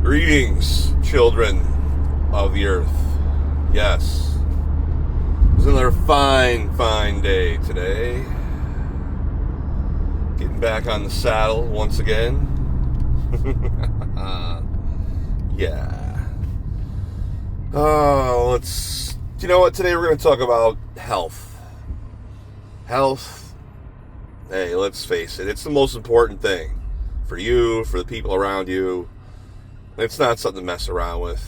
Greetings, children of the earth. Yes, it's another fine day today. Getting back on the saddle once again. Yeah. Oh, you know what? Today we're going to talk about health. Health, hey, let's face it, it's the most important thing for you, for the people around you. It's not something to mess around with.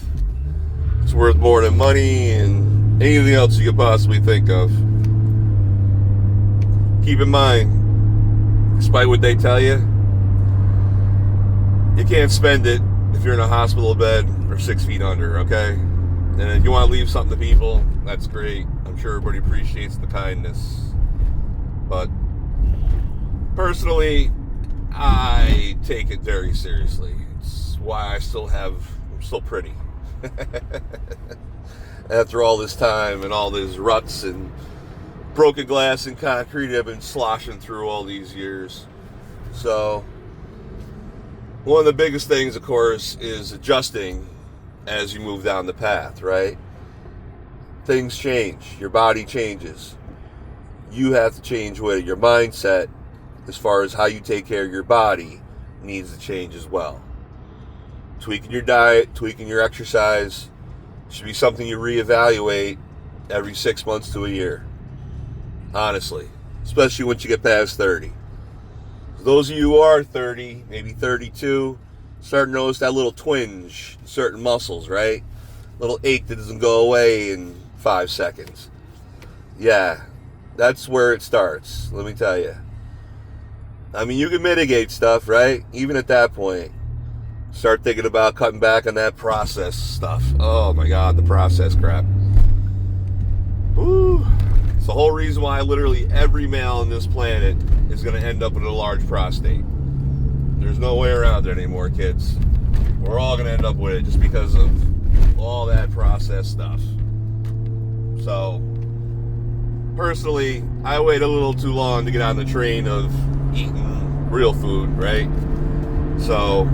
It's worth more than money and anything else you could possibly think of. Keep in mind, despite what they tell you, you can't spend it if you're in a hospital bed or 6 feet under, okay? And if you want to leave something to people, that's great. I'm sure everybody appreciates the kindness. But personally, I take it very seriously. It's why I'm still pretty. After all this time and all these ruts and broken glass and concrete I've been sloshing through all these years. So, one of the biggest things, of course, is adjusting as you move down the path, right? Things change. Your body changes. You have to change with it. Your mindset, as far as how you take care of your body, needs to change as well. Tweaking your diet, tweaking your exercise should be something you reevaluate every 6 months to a year. Honestly, especially once you get past 30. For those of you who are 30, maybe 32, start to notice that little twinge in certain muscles, right? Little ache that doesn't go away in 5 seconds. Yeah, that's where it starts, let me tell you. I mean, you can mitigate stuff, right? Even at that point. Start thinking about cutting back on that processed stuff. Oh my God, the processed crap. Woo. It's the whole reason why literally every male on this planet is going to end up with a large prostate. There's no way around it anymore, kids. We're all going to end up with it just because of all that processed stuff. So, personally, I wait a little too long to get on the train of eating real food, right? So,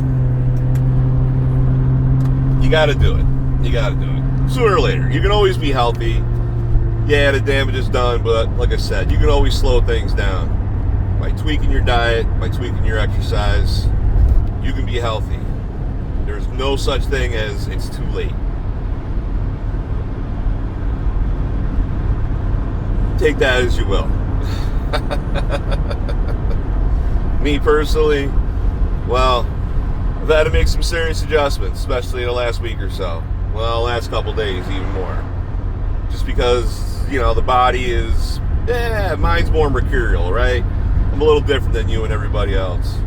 you got to do it. You got to do it. Sooner or later. You can always be healthy. Yeah, the damage is done, but like I said, you can always slow things down. By tweaking your diet, by tweaking your exercise, you can be healthy. There's no such thing as it's too late. Take that as you will. Me personally, well, I've had to make some serious adjustments, especially in the last week or so. Well, last couple days, even more. Just because, you know, the body is, mine's more mercurial, right? I'm a little different than you and everybody else.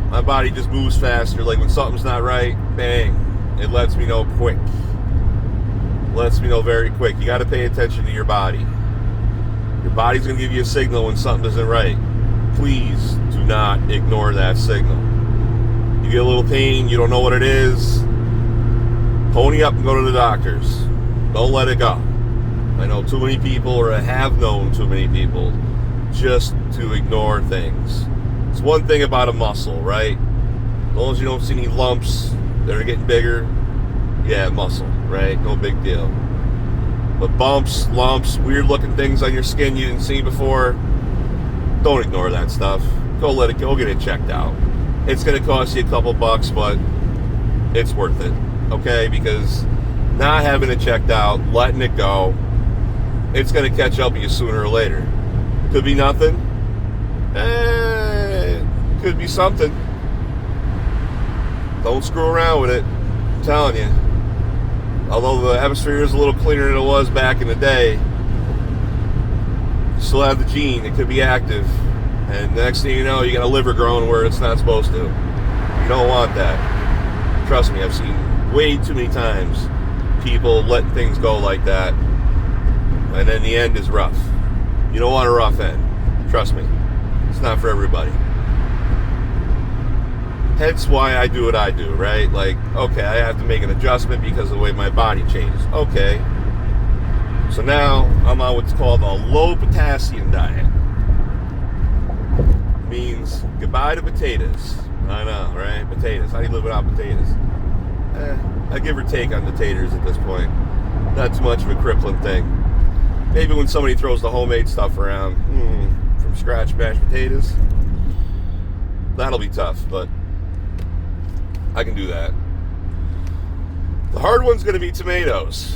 My body just moves faster. Like when something's not right, bang, it lets me know quick. Lets me know very quick. You got to pay attention to your body. Your body's going to give you a signal when something isn't right. Please do not ignore that signal. You get a little pain, you don't know what it is, pony up and go to the doctors. Don't let it go. I know too many people, or I have known too many people, just to ignore things. It's one thing about a muscle, right? As long as you don't see any lumps that are getting bigger, yeah, muscle, right? No big deal. But bumps, lumps, weird looking things on your skin you didn't see before, don't ignore that stuff. Go get it checked out. It's going to cost you a couple bucks, but it's worth it, okay? Because not having it checked out, letting it go, it's going to catch up with you sooner or later. Could be nothing. Could be something. Don't screw around with it. I'm telling you. Although the atmosphere is a little cleaner than it was back in the day, you still have the gene. It could be active. And the next thing you know, you got a liver growing where it's not supposed to. You don't want that. Trust me, I've seen way too many times people letting things go like that. And then the end is rough. You don't want a rough end. Trust me. It's not for everybody. Hence why I do what I do, right? Like, okay, I have to make an adjustment because of the way my body changes. Okay. So now I'm on what's called a low potassium diet. Means goodbye to potatoes. I know, right? Potatoes. How do you live without potatoes? I give or take on the taters at this point. Not too much of a crippling thing. Maybe when somebody throws the homemade stuff around, from scratch mashed potatoes, that'll be tough, but I can do that. The hard one's going to be tomatoes.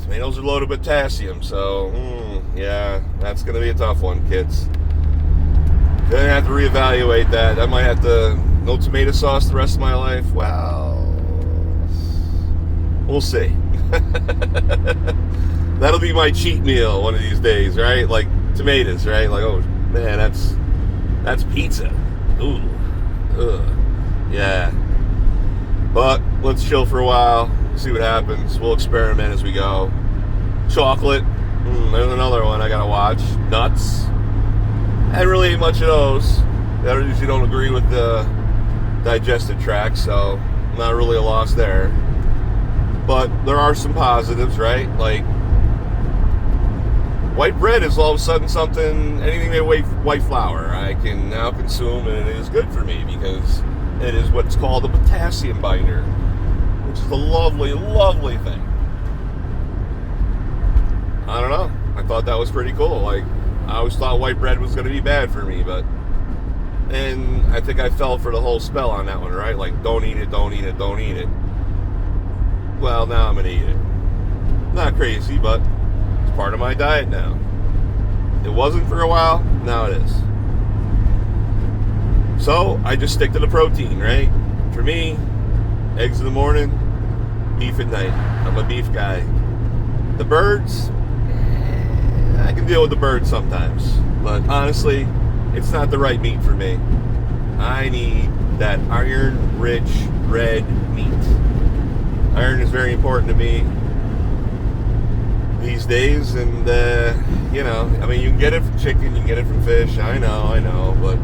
Tomatoes are loaded with potassium, so yeah, that's going to be a tough one, kids. Gonna have to reevaluate that. I might have to no tomato sauce the rest of my life. Well, we'll see. That'll be my cheat meal one of these days, right? Like tomatoes, right? Like, oh man, that's pizza. Ooh, ugh, yeah. But let's chill for a while, see what happens. We'll experiment as we go. Chocolate, there's another one I gotta watch. Nuts. I really ain't much of those. I usually don't agree with the digestive tract, so not really a loss there. But there are some positives, right? Like white bread is all of a sudden something, anything made with white flour, I can now consume, and it is good for me because it is what's called a potassium binder, which is a lovely, lovely thing. I don't know. I thought that was pretty cool. Like, I always thought white bread was going to be bad for me, and I think I fell for the whole spell on that one, right? Like, don't eat it, don't eat it, don't eat it. Well, now I'm going to eat it. Not crazy, but it's part of my diet now. It wasn't for a while, now it is. So, I just stick to the protein, right? For me, eggs in the morning, beef at night. I'm a beef guy. The birds, I can deal with the birds sometimes, but honestly, it's not the right meat for me. I need that iron-rich red meat. Iron is very important to me these days, and I mean, you can get it from chicken, you can get it from fish. I know, but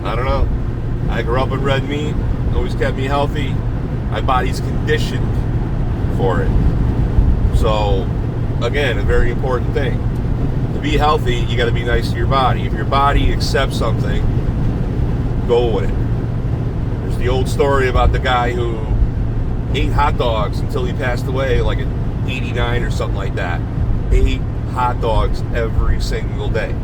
I don't know. I grew up with red meat, always kept me healthy. My body's conditioned for it. So, again, a very important thing. To be healthy, you got to be nice to your body. If your body accepts something, go with it. There's the old story about the guy who ate hot dogs until he passed away, like at 89 or something like that. Ate hot dogs every single day.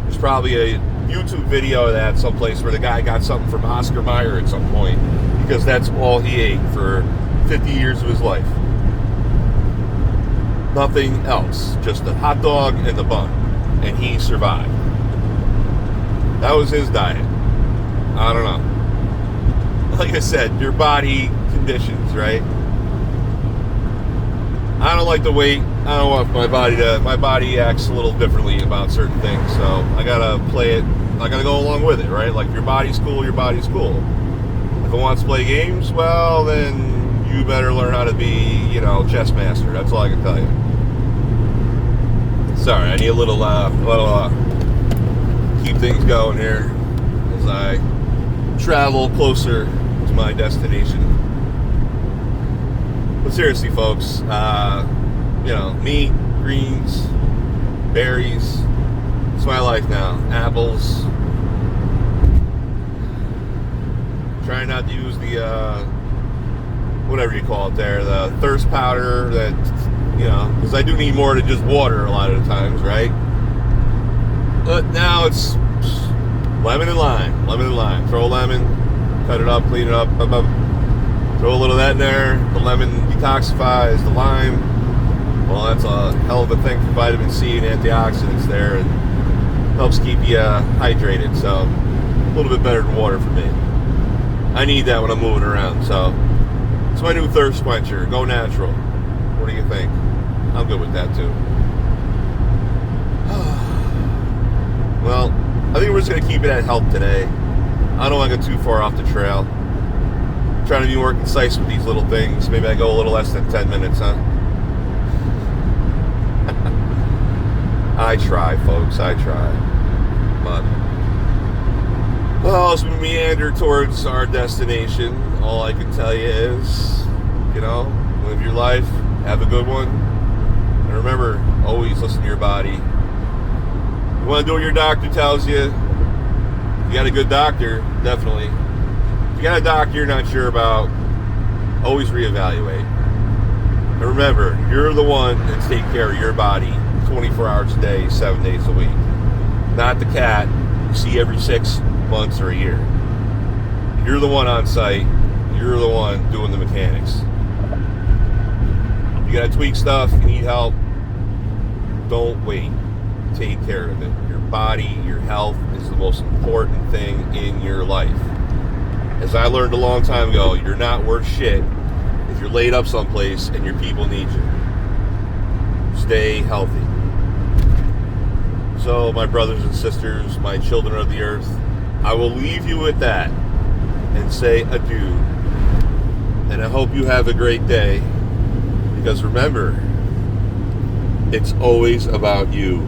There's probably a YouTube video of that someplace where the guy got something from Oscar Mayer at some point, because that's all he ate for 50 years of his life. Nothing else, just a hot dog and the bun, and he survived. That was his diet. I don't know. Like I said, your body conditions, right? I don't like to wait. I don't want my body acts a little differently about certain things, so I gotta play it. I gotta go along with it, right? Like, your body's cool, your body's cool. If it wants to play games, well, then you better learn how to be, chess master. That's all I can tell you. Sorry, I need a little keep things going here as I travel closer to my destination. But seriously, folks, meat, greens, berries, it's my life now. Apples. Trying not to use the whatever you call it there, the thirst powder that, because I do need more than just water a lot of the times, right? But now it's lemon and lime. Throw a lemon, cut it up, clean it up, throw a little of that in there. The lemon detoxifies, the lime, well, that's a hell of a thing for vitamin C and antioxidants there, and helps keep you hydrated, so a little bit better than water for me. I need that when I'm moving around, so it's my new thirst quencher. Go natural. What do you think? I'm good with that too. Well, I think we're just going to keep it at health today. I don't want to go too far off the trail. I'm trying to be more concise with these little things. Maybe I go a little less than 10 minutes, huh? I try, folks. I try. But, well, as we meander towards our destination, all I can tell you is, live your life, have a good one, and remember, always listen to your body. You want to do what your doctor tells you. If you got a good doctor, definitely you got a doctor you're not sure about, always reevaluate. And remember, you're the one that's taking care of your body 24 hours a day, 7 days a week. Not the cat you see every 6 months or a year. You're the one on site. You're the one doing the mechanics. You gotta tweak stuff, you need help. Don't wait. Take care of it. Your body, your health is the most important thing in your life. As I learned a long time ago, you're not worth shit if you're laid up someplace and your people need you. Stay healthy. So, my brothers and sisters, my children of the earth, I will leave you with that and say adieu. And I hope you have a great day, because remember, it's always about you.